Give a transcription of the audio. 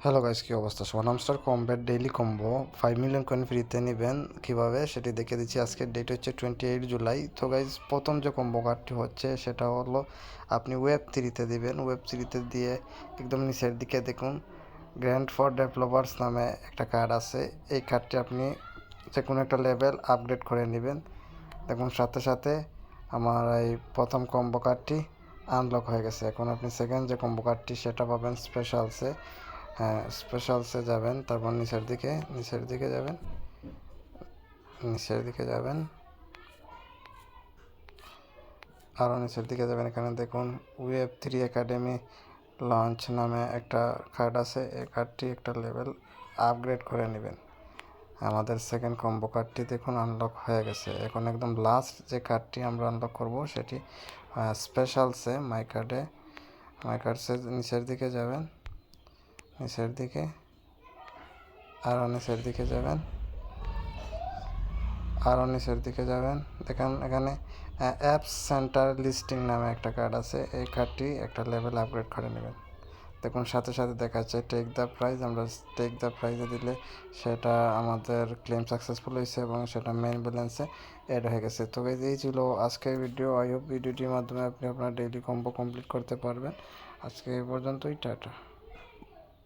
Hello guys, কী অবস্থা? সোনামস্টার Kombat daily combo 5 million coin ফ্রিতে নেবেন কীভাবে সেটি দেখে দিচ্ছি। আজকের ডেট হচ্ছে 28 জুলাই। তো গাইস, প্রথম যে কম্বো কার্ডটি হচ্ছে সেটা হলো আপনি ওয়েব 3-তে দিবেন। ওয়েব 3-তে দিয়ে একদম নিচের দিকে দেখুন গ্র্যান্ড ফর ডেভেলপার্স নামে একটা কার্ড আছে। এই কার্ডটি আপনি যে কোনো একটা লেভেল আপগ্রেড করে নেবেন। দেখুন সাথে সাথে আমার এই প্রথম কম্বো কার্ডটি আনলক হয়ে গেছে। এখন আপনি সেকেন্ড যে কম্বো কার্ডটি সেটা পাবেন স্পেশালসে। হ্যাঁ, স্পেশালসে যাবেন, তারপর নিচের দিকে যাবেন, আরও নিচের দিকে যাবেন। এখানে দেখুন ওয়েব 3 একাডেমি লঞ্চ নামে একটা কার্ড আছে। এই কার্ডটি একটা লেভেল আপগ্রেড করে নেবেন। আমাদের সেকেন্ড কম্বো কার্ডটি দেখুন আনলক হয়ে গেছে। এখন একদম লাস্ট যে কার্ডটি আমরা আনলক করব সেটি স্পেশালসে মাই কার্ডসে নিচের দিকে যাবেন, নিচের দিকে, আরও নিচের দিকে যাবেন, দেখেন এখানে অ্যাপস সেন্টার লিস্টিং নামে একটা কার্ড আছে। এই কার্ডটি একটা লেভেল আপগ্রেড করে নেবেন। দেখুন সাথে সাথে দেখা যাচ্ছে টেক দ্য প্রাইজ। আমরা টেক দ্য প্রাইজে দিলে সেটা আমাদের ক্লেম সাকসেসফুল হয়েছে এবং সেটা মেইন ব্যালেন্সে অ্যাড হয়ে গেছে। তো এই ছিল আজকের ভিডিও। আই হোপ ভিডিওটির মাধ্যমে আপনি আপনার ডেইলি কম্বো কমপ্লিট করতে পারবেন। আজকে এই পর্যন্তই, টাটা।